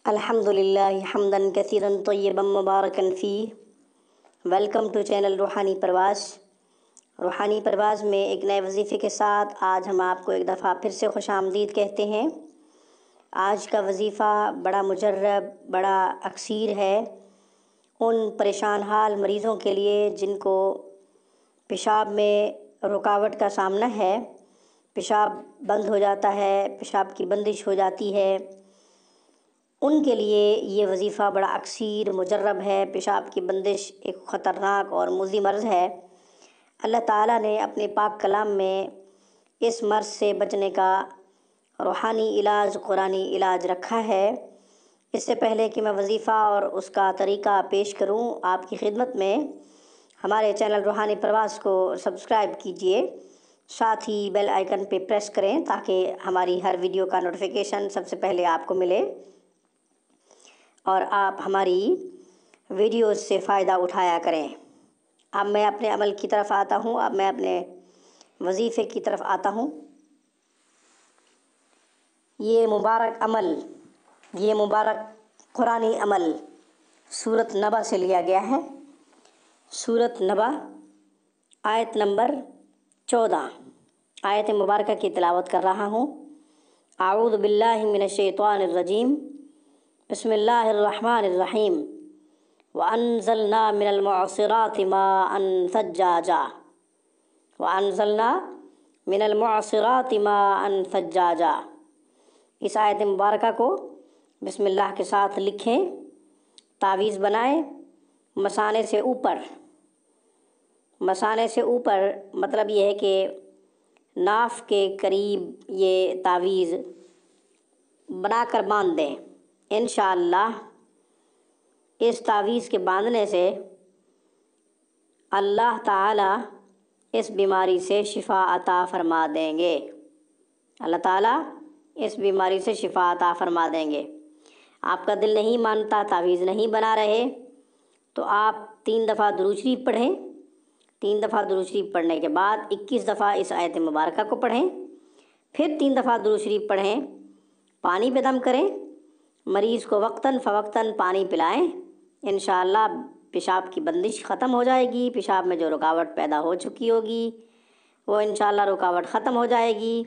अल्हम्दुलिल्लाह हम्दन कसीरन तय्यबन मुबारकन फ़ीह। Welcome to channel रूहानी परवाज़। रूहानी परवाज़ में एक नए वजीफ़े के साथ आज हम आपको एक दफ़ा फिर से खुशामदीद कहते हैं। आज का वजीफ़ा बड़ा मुजर्रब, बड़ा अक्सीर है उन परेशान हाल मरीज़ों के लिए जिनको पेशाब में रुकावट का सामना है। पेशाब बंद हो जाता है, पेशाब की बंदिश हो जाती है। उनके लिए ये वजीफ़ा बड़ा अक्सीर मुजर्रब है। पेशाब की बंदिश एक ख़तरनाक और मुज़ी मर्ज़ है। अल्लाह ताला ने अपने पाक कलाम में इस मर्ज़ से बचने का रूहानी इलाज, कुरानी इलाज रखा है। इससे पहले कि मैं वजीफ़ा और उसका तरीक़ा पेश करूं आपकी खिदमत में, हमारे चैनल रूहानी परवाज़ को सब्सक्राइब कीजिए, साथ ही बेल आइकन पे प्रेस करें ताकि हमारी हर वीडियो का नोटिफिकेशन सबसे पहले आपको मिले और आप हमारी वीडियोज़ से फ़ायदा उठाया करें। अब मैं अपने अमल की तरफ आता हूँ, अब मैं अपने वजीफ़े की तरफ आता हूँ। ये मुबारक अमल, ये मुबारक कुरानी अमल सूरत नबा से लिया गया है। सूरत नबा आयत नंबर 14 आयत मुबारक की तिलावत कर रहा हूँ। आऊज़ु बिल्लाहि मिनश शैतानिर रजीम, बिस्मिल्लाहिर्रहमानिर्रहीम। व अंज़लना मिनल मुअस्सिराति माअन सज्जाजा, व अंज़लना मिनल मुअस्सिराति माअन सज्जाजा। इस आयत मुबारका को बिस्मिल्लाह के साथ लिखें, तावीज़ बनाएं। मसाने से ऊपर, मसाने से ऊपर मतलब ये है कि नाफ के करीब ये तावीज़ बनाकर बांध दें। इंशाअल्लाह इस तावीज़ के बांधने से अल्लाह ताला इस बीमारी से शिफा अता फरमा देंगे। अल्लाह ताला इस बीमारी से शिफा अता फरमा देंगे। आपका दिल नहीं मानता, तावीज़ नहीं बना रहे, तो आप 3 दफ़ा दुरूद शरीफ पढ़ें। 3 दफ़ा दुरूद शरीफ पढ़ने के बाद 21 दफ़ा इस आयत मुबारका को पढ़ें। फिर 3 दफ़ा दुरूद शरीफ पढ़ें। पानी पे दम करें। मरीज़ को वक्तन फ़वक्तन पानी पिलाएं। इंशाअल्लाह पेशाब की बंदिश ख़त्म हो जाएगी। पेशाब में जो रुकावट पैदा हो चुकी होगी वो इंशाअल्लाह रुकावट ख़त्म हो जाएगी।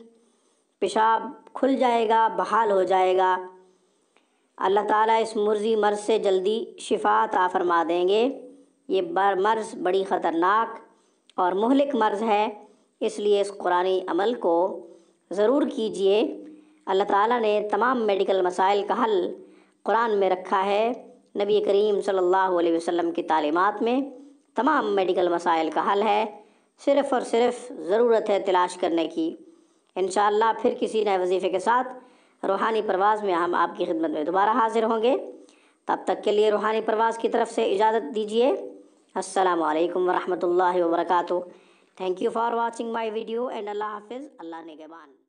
पेशाब खुल जाएगा, बहाल हो जाएगा। अल्लाह ताला इस मुर्ज़ी मर्ज़ से जल्दी शिफा अता फरमा देंगे। ये मर्ज़ बड़ी ख़तरनाक और मुहलिक मर्ज़ है, इसलिए इस कुरानी अमल को ज़रूर कीजिए। अल्लाह ताला ने तमाम मेडिकल मसाइल का हल कुरान में रखा है। नबी करीम सल्लल्लाहु अलैहि वसल्लम की तालीमात में तमाम मेडिकल मसाइल का हल है। सिर्फ़ और सिर्फ ज़रूरत है तलाश करने की। इंशाअल्लाह फिर किसी नए वजीफ़े के साथ रूहानी परवाज़ में हम आपकी खिदमत में दोबारा हाज़िर होंगे। तब तक के लिए रूहानी परवाज़ की तरफ से इजाज़त दीजिए। अस्सलामु अलैकुम व रहमतुल्लाहि व बरकातुहू। Thank you for watching my video and अल्लाह हाफ़िज़। अल्लाह निगहबान।